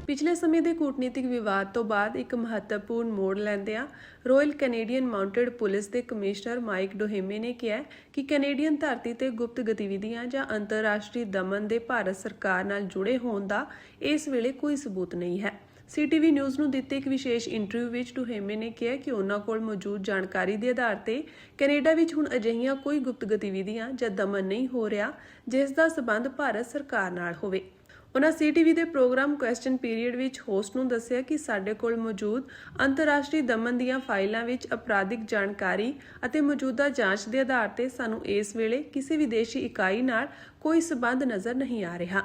ਪਿਛਲੇ ਸਮੇਂ ਦੇ ਕੂਟਨੀਤਿਕ ਵਿਵਾਦ ਤੋਂ ਬਾਅਦ ਇੱਕ ਮਹੱਤਵਪੂਰਨ ਮੋੜ ਲੈਂਦਿਆਂ ਰਾਇਲ ਕੈਨੇਡੀਅਨ ਮਾਊਂਟਡ ਪੁਲਿਸ ਦੇ ਕਮਿਸ਼ਨਰ ਮਾਈਕ ਡੋਹੇਮੇ ਨੇ ਕਿਹਾ ਕਿ ਕੈਨੇਡੀਅਨ ਧਰਤੀ ਤੇ ਗੁਪਤ ਗਤੀਵਿਧੀਆਂ ਜਾਂ ਅੰਤਰਰਾਸ਼ਟਰੀ ਦਮਨ ਦੇ ਭਾਰਤ ਸਰਕਾਰ ਨਾਲ ਜੁੜੇ ਹੋਣ ਦਾ ਇਸ ਵੇਲੇ ਕੋਈ ਸਬੂਤ ਨਹੀਂ ਹੈ। CTV ਨਿਊਜ਼ ਨੂੰ ਦਿੱਤੇ ਇੱਕ ਵਿਸ਼ੇਸ਼ ਇੰਟਰਵਿਊ ਵਿੱਚ ਡੋਹੇਮੇ ਨੇ ਕਿਹਾ ਕਿ ਉਹਨਾਂ ਕੋਲ ਮੌਜੂਦ ਜਾਣਕਾਰੀ ਦੇ ਆਧਾਰ ਤੇ ਕੈਨੇਡਾ ਵਿੱਚ ਹੁਣ ਅਜਿਹੀਆਂ ਕੋਈ ਗੁਪਤ ਗਤੀਵਿਧੀਆਂ ਜਾਂ ਦਮਨ ਨਹੀਂ ਹੋ ਰਿਹਾ ਜਿਸ ਦਾ ਸਬੰਧ ਭਾਰਤ ਸਰਕਾਰ ਨਾਲ ਹੋਵੇ। ਉਨ੍ਹਾਂ CTV ਦੇ ਪ੍ਰੋਗਰਾਮ ਕੁਐਸਚਨ ਪੀਰੀਅਡ ਵਿੱਚ ਹੋਸਟ ਨੂੰ ਦੱਸਿਆ ਕਿ ਸਾਡੇ ਕੋਲ ਮੌਜੂਦ ਅੰਤਰਰਾਸ਼ਟਰੀ ਦਮਨ ਦੀਆਂ ਫਾਈਲਾਂ ਵਿੱਚ ਅਪਰਾਧਿਕ ਜਾਣਕਾਰੀ ਅਤੇ ਮੌਜੂਦਾ ਜਾਂਚ ਦੇ ਆਧਾਰ ਤੇ ਸਾਨੂੰ ਇਸ ਵੇਲੇ ਕਿਸੇ ਵਿਦੇਸ਼ੀ ਇਕਾਈ ਨਾਲ ਕੋਈ ਸਬੰਧ ਨਜ਼ਰ ਨਹੀਂ ਆ ਰਿਹਾ।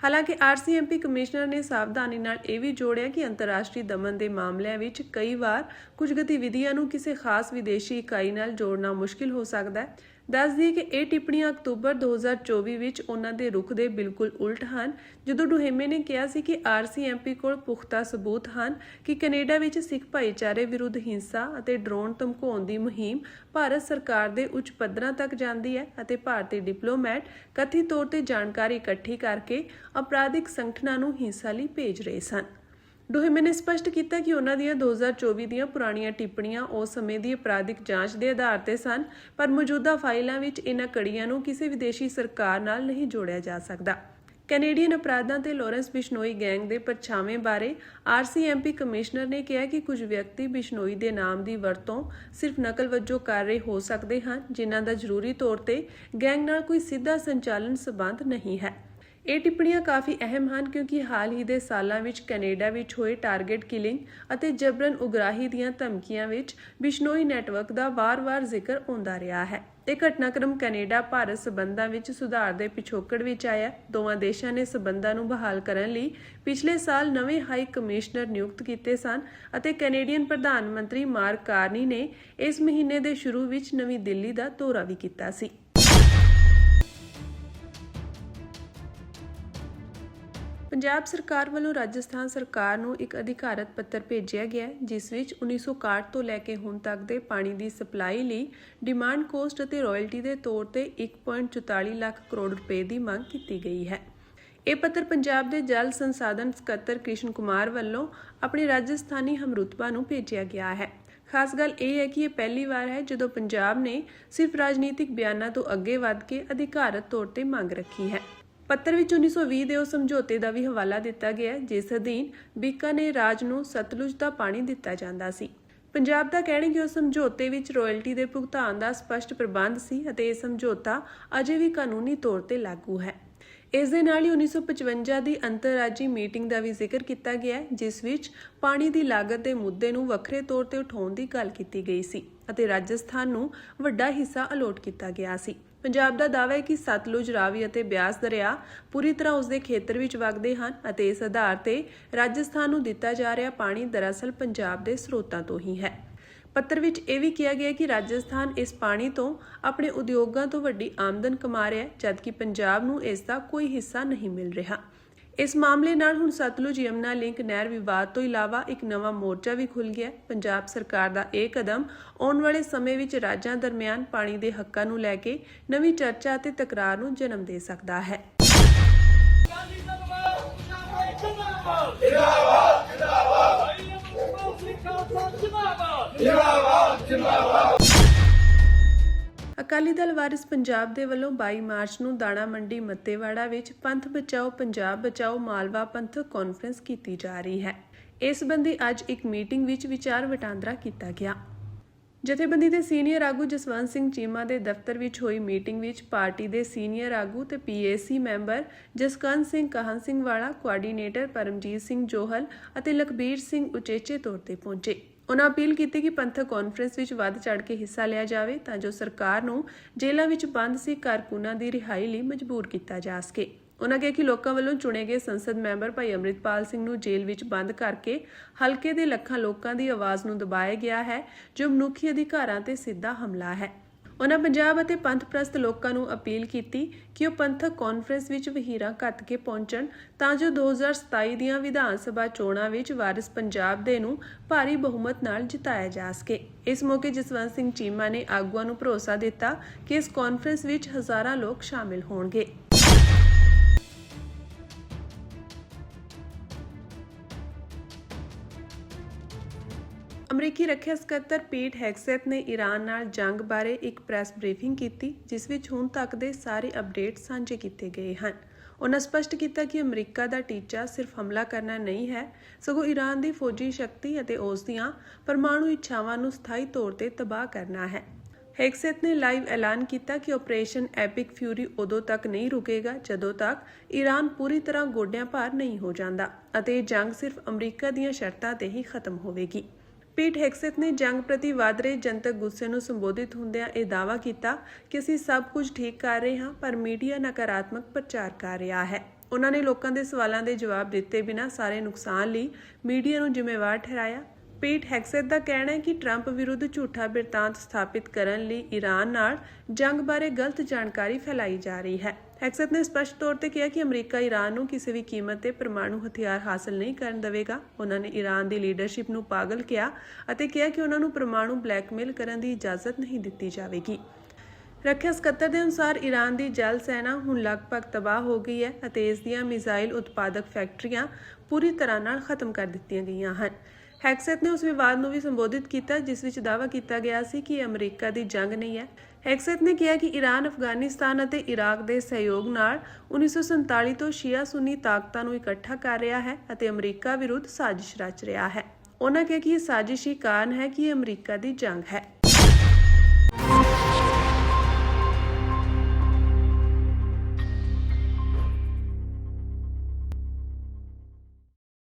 ਹਾਲਾਂਕਿ RCMP ਕਮਿਸ਼ਨਰ ਨੇ ਸਾਵਧਾਨੀ ਨਾਲ ਇਹ ਵੀ ਜੋੜਿਆ ਕਿ ਅੰਤਰਰਾਸ਼ਟਰੀ ਦਮਨ ਦੇ ਮਾਮਲਿਆਂ ਵਿੱਚ ਕਈ ਵਾਰ ਕੁਝ ਗਤੀਵਿਧੀਆਂ ਨੂੰ ਕਿਸੇ ਖਾਸ ਵਿਦੇਸ਼ੀ ਇਕਾਈ ਨਾਲ ਜੋੜਨਾ ਮੁਸ਼ਕਿਲ ਹੋ ਸਕਦਾ ਹੈ। ਦੱਸ ਦਈਏ ਕਿ ਇਹ ਟਿੱਪਣੀਆਂ ਅਕਤੂਬਰ 2024 ਵਿੱਚ ਉਹਨਾਂ ਦੇ ਰੁਖ ਦੇ ਬਿਲਕੁਲ ਉਲਟ ਹਨ, ਜਦੋਂ ਡੋਹੇਮੇ ਨੇ ਕਿਹਾ ਸੀ ਕਿ RCMP ਕੋਲ ਪੁਖਤਾ ਸਬੂਤ ਹਨ ਕਿ ਕੈਨੇਡਾ ਵਿੱਚ ਸਿੱਖ ਭਾਈਚਾਰੇ ਵਿਰੁੱਧ ਹਿੰਸਾ ਅਤੇ ਡਰੋਨ ਧਮਕਾਉਣ ਦੀ ਮੁਹਿੰਮ ਭਾਰਤ ਸਰਕਾਰ ਦੇ ਉੱਚ ਪੱਧਰਾਂ ਤੱਕ ਜਾਂਦੀ ਹੈ ਅਤੇ ਭਾਰਤੀ ਡਿਪਲੋਮੈਟ ਕਥਿਤ ਤੌਰ ਤੇ ਜਾਣਕਾਰੀ ਇਕੱਠੀ ਕਰਕੇ ਅਪਰਾਧਿਕ ਸੰਗਠਨਾਂ ਨੂੰ ਹਿੰਸਾ ਲਈ ਭੇਜ ਰਹੇ ਸਨ। ਡੋਹੇਮੇ ਨੇ ਸਪਸ਼ਟ ਕੀਤਾ ਕਿ ਉਹਨਾਂ ਦੀਆਂ 2024 ਦੀਆਂ ਪੁਰਾਣੀਆਂ ਟਿੱਪਣੀਆਂ ਉਸ ਸਮੇਂ ਦੀ ਅਪਰਾਧਿਕ ਜਾਂਚ ਦੇ ਆਧਾਰ ਤੇ ਸਨ, ਪਰ ਮੌਜੂਦਾ ਫਾਈਲਾਂ ਵਿੱਚ ਇਹਨਾਂ ਕੜੀਆਂ ਨੂੰ ਕਿਸੇ ਵਿਦੇਸ਼ੀ ਸਰਕਾਰ ਨਾਲ ਨਹੀਂ ਜੋੜਿਆ ਜਾ ਸਕਦਾ। ਕੈਨੇਡੀਅਨ ਅਪਰਾਧਾਂ ਤੇ ਲਾਰੈਂਸ ਬਿਸ਼ਨੋਈ ਗੈਂਗ ਦੇ ਪਰਛਾਵੇਂ ਬਾਰੇ RCMP ਕਮਿਸ਼ਨਰ ਨੇ ਕਿਹਾ ਕਿ ਕੁਝ ਵਿਅਕਤੀ ਬਿਸ਼ਨੋਈ ਦੇ ਨਾਮ ਦੀ ਵਰਤੋਂ ਸਿਰਫ ਨਕਲ ਵਜੋਂ ਕਰ ਰਹੇ ਹੋ ਸਕਦੇ ਹਨ, ਜਿਨ੍ਹਾਂ ਦਾ ਜ਼ਰੂਰੀ ਤੌਰ ਤੇ ਗੈਂਗ ਨਾਲ ਕੋਈ ਸਿੱਧਾ ਸੰਚਾਲਨ ਸਬੰਧ ਨਹੀਂ ਹੈ। ਇਹ ਟਿੱਪਣੀਆਂ ਕਾਫੀ ਅਹਿਮ ਹਨ ਕਿਉਂਕਿ ਹਾਲ ਹੀ ਦੇ ਸਾਲਾਂ ਵਿੱਚ ਕੈਨੇਡਾ ਵਿੱਚ ਹੋਏ ਟਾਰਗੇਟ ਕਿਲਿੰਗ ਅਤੇ ਜਬਰਨ ਉਗਰਾਹੀ ਦੀਆਂ ਧਮਕੀਆਂ ਵਿੱਚ ਬਿਸ਼ਨੋਈ ਨੈਟਵਰਕ ਦਾ ਵਾਰ-ਵਾਰ ਜ਼ਿਕਰ ਆਉਂਦਾ ਰਿਹਾ ਹੈ। ਇਹ ਘਟਨਾਕ੍ਰਮ ਕੈਨੇਡਾ ਭਾਰਤ ਸਬੰਧਾਂ ਵਿੱਚ ਸੁਧਾਰ ਦੇ ਪਿਛੋਕੜ ਵਿੱਚ ਆਇਆ। ਦੋਵਾਂ ਦੇਸ਼ਾਂ ਨੇ ਸਬੰਧਾਂ ਨੂੰ ਬਹਾਲ ਕਰਨ ਲਈ ਪਿਛਲੇ ਸਾਲ ਨਵੇਂ ਹਾਈ ਕਮਿਸ਼ਨਰ ਨਿਯੁਕਤ ਕੀਤੇ ਸਨ ਅਤੇ ਕੈਨੇਡੀਅਨ ਪ੍ਰਧਾਨ ਮੰਤਰੀ ਮਾਰਕ ਕਾਰਨੀ ਨੇ ਇਸ ਮਹੀਨੇ ਦੇ ਸ਼ੁਰੂ ਵਿੱਚ ਨਵੀਂ ਦਿੱਲੀ ਦਾ ਦੌਰਾ ਵੀ ਕੀਤਾ ਸੀ। ਪੰਜਾਬ ਸਰਕਾਰ ਵੱਲੋਂ ਰਾਜਸਥਾਨ ਸਰਕਾਰ ਨੂੰ ਇੱਕ ਅਧਿਕਾਰਤ ਪੱਤਰ ਭੇਜਿਆ ਗਿਆ ਹੈ, ਜਿਸ ਵਿੱਚ 1961 ਤੋਂ ਲੈ ਕੇ ਹੁਣ ਤੱਕ ਦੇ ਪਾਣੀ ਦੀ ਸਪਲਾਈ ਲਈ ਡਿਮਾਂਡ ਕੋਸਟ ਅਤੇ ਰਾਇਲਟੀ ਦੇ ਤੌਰ ਤੇ 1.44 ਲੱਖ ਕਰੋੜ ਰੁਪਏ ਦੀ ਮੰਗ ਕੀਤੀ ਗਈ ਹੈ। ਇਹ ਪੱਤਰ ਪੰਜਾਬ ਦੇ ਜਲ ਸੰਸਾਧਨ ਸਕੱਤਰ ਕ੍ਰਿਸ਼ਨ ਕੁਮਾਰ ਵੱਲੋਂ ਆਪਣੇ ਰਾਜਸਥਾਨੀ ਹਮਰੁਤਬਾ ਨੂੰ ਭੇਜਿਆ ਗਿਆ ਹੈ। ਖਾਸ ਗੱਲ ਇਹ ਹੈ ਕਿ ਇਹ ਪਹਿਲੀ ਵਾਰ ਹੈ ਜਦੋਂ ਪੰਜਾਬ ਨੇ ਸਿਰਫ ਰਾਜਨੀਤਿਕ ਬਿਆਨਾਂ ਤੋਂ ਅੱਗੇ ਵਧ ਕੇ ਅਧਿਕਾਰਤ ਤੌਰ ਤੇ ਮੰਗ ਰੱਖੀ ਹੈ। ਪੱਤਰ ਵਿੱਚ 1920 ਦੇ ਉਸ ਸਮਝੌਤੇ ਦਾ ਵੀ ਹਵਾਲਾ ਦਿੱਤਾ ਗਿਆ ਹੈ, ਜਿਸ ਅਧੀਨ ਬੀਕਾਨੇਰ ਰਾਜ ਨੂੰ ਸਤਲੁਜ ਦਾ ਪਾਣੀ ਦਿੱਤਾ ਜਾਂਦਾ ਸੀ। ਪੰਜਾਬ ਦਾ ਕਹਿਣਾ ਹੈ ਕਿ ਉਸ ਸਮਝੌਤੇ ਵਿੱਚ ਰਾਇਲਟੀ ਦੇ ਭੁਗਤਾਨ ਦਾ ਸਪਸ਼ਟ ਪ੍ਰਬੰਧ ਸੀ ਅਤੇ ਇਹ ਸਮਝੌਤਾ ਅਜੇ ਵੀ ਕਾਨੂੰਨੀ ਤੌਰ ਤੇ ਲਾਗੂ ਹੈ। ਇਸ ਦੇ ਨਾਲ ਹੀ 1955 ਦੀ ਅੰਤਰਰਾਜੀ ਮੀਟਿੰਗ ਦਾ ਵੀ ਜ਼ਿਕਰ ਕੀਤਾ ਗਿਆ ਹੈ, ਜਿਸ ਵਿੱਚ ਪਾਣੀ ਦੀ ਲਾਗਤ ਦੇ ਮੁੱਦੇ ਨੂੰ ਵੱਖਰੇ ਤੌਰ ਤੇ ਉਠਾਉਣ ਦੀ ਗੱਲ ਕੀਤੀ ਗਈ ਸੀ ਅਤੇ ਰਾਜਸਥਾਨ ਨੂੰ ਵੱਡਾ ਹਿੱਸਾ ਅਲੋਟ ਕੀਤਾ ਗਿਆ ਸੀ। ਪੰਜਾਬ ਦਾ ਦਾਅਵਾ ਹੈ ਕਿ ਸਤਲੁਜ, ਰਾਵੀ ਅਤੇ ਬਿਆਸ ਦਰਿਆ ਪੂਰੀ ਤਰ੍ਹਾਂ ਉਸ ਦੇ ਖੇਤਰ ਵਿੱਚ ਵਗਦੇ ਹਨ ਅਤੇ ਇਸ ਆਧਾਰ ਤੇ ਰਾਜਸਥਾਨ ਨੂੰ ਦਿੱਤਾ ਜਾ ਰਿਹਾ ਪਾਣੀ ਦਰਅਸਲ ਪੰਜਾਬ ਦੇ ਸਰੋਤਾਂ ਤੋਂ ਹੀ ਹੈ। ਪੱਤਰ ਵਿੱਚ ਇਹ ਵੀ ਕਿਹਾ ਗਿਆ ਕਿ ਰਾਜਸਥਾਨ ਇਸ ਪਾਣੀ ਤੋਂ ਆਪਣੇ ਉਦਯੋਗਾਂ ਤੋਂ ਵੱਡੀ ਆਮਦਨ ਕਮਾ ਰਿਹਾ ਹੈ, ਜਦਕਿ ਪੰਜਾਬ ਨੂੰ ਇਸ ਦਾ ਕੋਈ ਹਿੱਸਾ ਨਹੀਂ ਮਿਲ ਰਿਹਾ। ਇਸ ਮਾਮਲੇ ਨਾਲ ਹੁਣ ਸਤਲੁਜ ਯਮਨਾ ਲਿੰਕ ਨਹਿਰ ਵਿਵਾਦ ਤੋਂ ਇਲਾਵਾ ਇੱਕ ਨਵਾਂ ਮੋਰਚਾ ਵੀ ਖੁੱਲ੍ਹ ਗਿਆ। ਪੰਜਾਬ ਸਰਕਾਰ ਦਾ ਇਹ ਕਦਮ ਆਉਣ ਵਾਲੇ ਸਮੇਂ ਵਿੱਚ ਰਾਜਾਂ ਦਰਮਿਆਨ ਪਾਣੀ ਦੇ ਹੱਕਾਂ ਨੂੰ ਲੈ ਕੇ ਨਵੀਂ ਚਰਚਾ ਅਤੇ ਤਕਰਾਰ ਨੂੰ ਜਨਮ ਦੇ ਸਕਦਾ ਹੈ। ਅਕਾਲੀ ਦਲ ਵਾਰਿਸ ਪੰਜਾਬ ਦੇ ਵੱਲੋਂ 22 ਮਾਰਚ ਨੂੰ ਦਾਣਾ ਮੰਡੀ ਮੱਤੇਵਾੜਾ ਵਿੱਚ ਪੰਥ ਬਚਾਓ ਪੰਜਾਬ ਬਚਾਓ ਮਾਲਵਾ ਪੰਥਕ ਕਾਨਫਰੰਸ ਕੀਤੀ ਜਾ ਰਹੀ ਹੈ। ਇਸ ਸੰਬੰਧੀ ਅੱਜ ਇੱਕ ਮੀਟਿੰਗ ਵਿੱਚ ਵਿਚਾਰ ਵਟਾਂਦਰਾ ਕੀਤਾ ਗਿਆ। ਜਥੇਬੰਦੀ ਦੇ ਸੀਨੀਅਰ ਆਗੂ ਜਸਵੰਤ ਸਿੰਘ ਚੀਮਾ ਦੇ ਦਫ਼ਤਰ ਵਿੱਚ ਹੋਈ ਮੀਟਿੰਗ ਵਿੱਚ ਪਾਰਟੀ ਦੇ ਸੀਨੀਅਰ ਆਗੂ ਤੇ PAC ਮੈਂਬਰ ਜਸਕੰਤ ਸਿੰਘ ਕਾਹਨ ਸਿੰਘ ਵਾਲਾ, ਕੋਆਰਡੀਨੇਟਰ ਪਰਮਜੀਤ ਸਿੰਘ ਜੋਹਲ ਅਤੇ ਲਖਬੀਰ ਸਿੰਘ ਉਚੇਚੇ ਤੌਰ ਤੇ ਪਹੁੰਚੇ। ਉਹਨਾਂ ਅਪੀਲ ਕੀਤੀ ਕਿ ਪੰਥਕ ਕਾਨਫਰੰਸ ਵਿੱਚ ਵੱਧ ਚੜ੍ਹ ਕੇ ਹਿੱਸਾ ਲਿਆ ਜਾਵੇ ਤਾਂ ਜੋ ਸਰਕਾਰ ਨੂੰ ਜੇਲ੍ਹਾਂ ਵਿੱਚ ਬੰਦ ਸਿੱਖ ਕਾਰਕੁਨਾਂ ਦੀ ਰਿਹਾਈ ਲਈ ਮਜਬੂਰ ਕੀਤਾ ਜਾ ਸਕੇ। ਉਹਨਾਂ ਕਿਹਾ ਕਿ ਲੋਕਾਂ ਵੱਲੋਂ ਚੁਣੇ ਗਏ ਸੰਸਦ ਮੈਂਬਰ ਭਾਈ ਅੰਮ੍ਰਿਤਪਾਲ ਸਿੰਘ ਨੂੰ ਜੇਲ੍ਹ ਵਿੱਚ ਬੰਦ ਕਰਕੇ ਹਲਕੇ ਦੇ ਲੱਖਾਂ ਲੋਕਾਂ ਦੀ ਆਵਾਜ਼ ਨੂੰ ਦਬਾਇਆ ਗਿਆ ਹੈ, ਜੋ ਮਨੁੱਖੀ ਅਧਿਕਾਰਾਂ ਤੇ ਸਿੱਧਾ ਹਮਲਾ ਹੈ। ਉਹਨਾਂ ਪੰਜਾਬ ਅਤੇ ਪੰਥ-ਪ੍ਰਸਤ ਲੋਕਾਂ ਨੂੰ ਅਪੀਲ ਕੀਤੀ ਕਿ ਉਹ ਪੰਥਕ ਕਾਨਫਰੰਸ ਵਿੱਚ ਵਹੀਰਾਂ ਘੱਤ ਕੇ ਪਹੁੰਚਣ ਤਾਂ ਜੋ 2027 ਦੀਆਂ ਵਿਧਾਨ ਸਭਾ ਚੋਣਾਂ ਵਿੱਚ ਵਾਰਿਸ ਪੰਜਾਬ ਦੇ ਨੂੰ ਭਾਰੀ ਬਹੁਮਤ ਨਾਲ ਜਿਤਾਇਆ ਜਾ ਸਕੇ। ਇਸ ਮੌਕੇ ਜਸਵੰਤ ਸਿੰਘ ਚੀਮਾ ਨੇ ਆਗੂਆਂ ਨੂੰ ਭਰੋਸਾ ਦਿੱਤਾ ਕਿ ਇਸ ਕਾਨਫਰੰਸ ਵਿੱਚ ਹਜ਼ਾਰਾਂ ਲੋਕ ਸ਼ਾਮਿਲ ਹੋਣਗੇ। ਅਮਰੀਕੀ ਰੱਖਿਆ ਸਕੱਤਰ ਪੀਟ ਹੈਗਸੈਥ ਨੇ ਈਰਾਨ ਨਾਲ ਜੰਗ ਬਾਰੇ ਇੱਕ ਪ੍ਰੈਸ ਬਰੀਫਿੰਗ ਕੀਤੀ, ਜਿਸ ਵਿੱਚ ਹੁਣ ਤੱਕ ਦੇ ਸਾਰੇ ਅਪਡੇਟ ਸਾਂਝੇ ਕੀਤੇ ਗਏ ਹਨ। ਉਹਨਾਂ ਸਪਸ਼ਟ ਕੀਤਾ ਕਿ ਅਮਰੀਕਾ ਦਾ ਟੀਚਾ ਸਿਰਫ ਹਮਲਾ ਕਰਨਾ ਨਹੀਂ ਹੈ, ਸਗੋਂ ਈਰਾਨ ਦੀ ਫੌਜੀ ਸ਼ਕਤੀ ਅਤੇ ਉਸ ਦੀਆਂ ਪਰਮਾਣੂ ਇੱਛਾਵਾਂ ਨੂੰ ਸਥਾਈ ਤੌਰ ਤੇ ਤਬਾਹ ਕਰਨਾ ਹੈ। ਹੈਗਸੈਥ ਨੇ ਲਾਈਵ ਐਲਾਨ ਕੀਤਾ ਕਿ ਆਪਰੇਸ਼ਨ ਐਪਿਕ ਫਿਊਰੀ ਉਦੋਂ ਤੱਕ ਨਹੀਂ ਰੁਕੇਗਾ ਜਦੋਂ ਤੱਕ ਈਰਾਨ ਪੂਰੀ ਤਰ੍ਹਾਂ ਗੋਡਿਆਂ ਭਾਰ ਨਹੀਂ ਹੋ ਜਾਂਦਾ ਅਤੇ ਇਹ ਜੰਗ ਸਿਰਫ ਅਮਰੀਕਾ ਦੀਆਂ ਸ਼ਰਤਾਂ ਤੇ ਹੀ ਖਤਮ ਹੋਵੇਗੀ। ਪੀਟ ਹੈਗਸੈਥ ਨੇ ਜੰਗ ਪ੍ਰਤੀ ਵਧ ਰਹੇ ਜਨਤਕ ਗੁੱਸੇ ਨੂੰ ਸੰਬੋਧਿਤ ਹੁੰਦਿਆਂ ਇਹ ਦਾਅਵਾ ਕੀਤਾ ਕਿ ਅਸੀਂ ਸਭ ਕੁਝ ਠੀਕ ਕਰ ਰਹੇ ਹਾਂ, ਪਰ ਮੀਡੀਆ ਨਕਾਰਾਤਮਕ ਪ੍ਰਚਾਰ ਕਰ ਰਿਹਾ ਹੈ। ਉਹਨਾਂ ਨੇ ਲੋਕਾਂ ਦੇ ਸਵਾਲਾਂ ਦੇ ਜਵਾਬ ਦਿੱਤੇ ਬਿਨਾਂ ਸਾਰੇ ਨੁਕਸਾਨ ਲਈ ਮੀਡੀਆ ਨੂੰ ਜ਼ਿੰਮੇਵਾਰ ਠਹਿਰਾਇਆ। ਪੀਟ ਹੈਗਸੈਥ ਦਾ ਕਹਿਣਾ ਹੈ ਕਿ ਟਰੰਪ ਵਿਰੁੱਧ ਝੂਠਾ ਬਿਰਤਾਂਤ ਸਥਾਪਿਤ ਕਰਨ ਲਈ ਈਰਾਨ ਨਾਲ ਜੰਗ ਬਾਰੇ ਗਲਤ ਜਾਣਕਾਰੀ ਫੈਲਾਈ ਜਾ ਰਹੀ ਹੈ। ਹੈਗਸੈਥ ਨੇ ਸਪਸ਼ਟ ਤੌਰ ਤੇ ਕਿਹਾ ਕਿ ਅਮਰੀਕਾ ਈਰਾਨ ਨੂੰ ਕਿਸੇ ਵੀ ਕੀਮਤ ਤੇ ਪਰਮਾਣੂ ਹਥਿਆਰ ਹਾਸਲ ਨਹੀਂ ਕਰਨ ਦੇਵੇਗਾ। ਉਹਨਾਂ ਨੇ ਈਰਾਨ ਦੀ ਲੀਡਰਸ਼ਿਪ ਨੂੰ ਪਾਗਲ ਕਿਹਾ ਅਤੇ ਕਿਹਾ ਕਿ ਉਹਨਾਂ ਨੂੰ ਪਰਮਾਣੂ ਬਲੈਕਮੇਲ ਕਰਨ ਦੀ ਇਜਾਜ਼ਤ ਨਹੀਂ ਦਿੱਤੀ ਜਾਵੇਗੀ। ਰੱਖਿਆ ਸਕੱਤਰ ਦੇ ਅਨੁਸਾਰ ਈਰਾਨ ਦੀ ਜਲ ਸੈਨਾ ਹੁਣ ਲਗਭਗ ਤਬਾਹ ਹੋ ਗਈ ਹੈ ਅਤੇ ਇਸ ਦੀਆਂ ਮਿਜ਼ਾਈਲ ਉਤਪਾਦਕ ਫੈਕਟਰੀਆਂ ਪੂਰੀ ਤਰ੍ਹਾਂ ਨਾਲ ਖਤਮ ਕਰ ਦਿੱਤੀਆਂ ਗਈਆਂ ਹਨ। ਹੈਗਸੈਥ ਨੇ ਉਸ ਵਿਵਾਦ ਨੂੰ ਵੀ ਸੰਬੋਧਿਤ ਕੀਤਾ ਜਿਸ ਵਿੱਚ ਦਾਅਵਾ ਕੀਤਾ ਗਿਆ ਸੀ ਕਿ ਇਹ ਅਮਰੀਕਾ ਦੀ ਜੰਗ ਨਹੀਂ ਹੈ। ਹੈਗਸੈਥ ਨੇ ਕਿਹਾ ਕਿ ਈਰਾਨ ਅਫਗਾਨਿਸਤਾਨ ਅਤੇ ਇਰਾਕ ਦੇ ਸਹਿਯੋਗ ਨਾਲ 1947 ਤੋਂ ਸ਼ੀਆ ਸੁੰਨੀ ਤਾਕਤਾਂ ਨੂੰ ਇਕੱਠਾ ਕਰ ਰਿਹਾ ਹੈ ਅਤੇ ਅਮਰੀਕਾ ਵਿਰੁੱਧ ਸਾਜ਼ਿਸ਼ ਰਚ ਰਿਹਾ ਹੈ। ਉਹਨਾਂ ਕਿਹਾ ਕਿ ਇਹ ਸਾਜ਼ਿਸ਼ ਹੀ ਕਾਰਨ ਹੈ ਕਿ ਇਹ ਅਮਰੀਕਾ ਦੀ ਜੰਗ ਹੈ।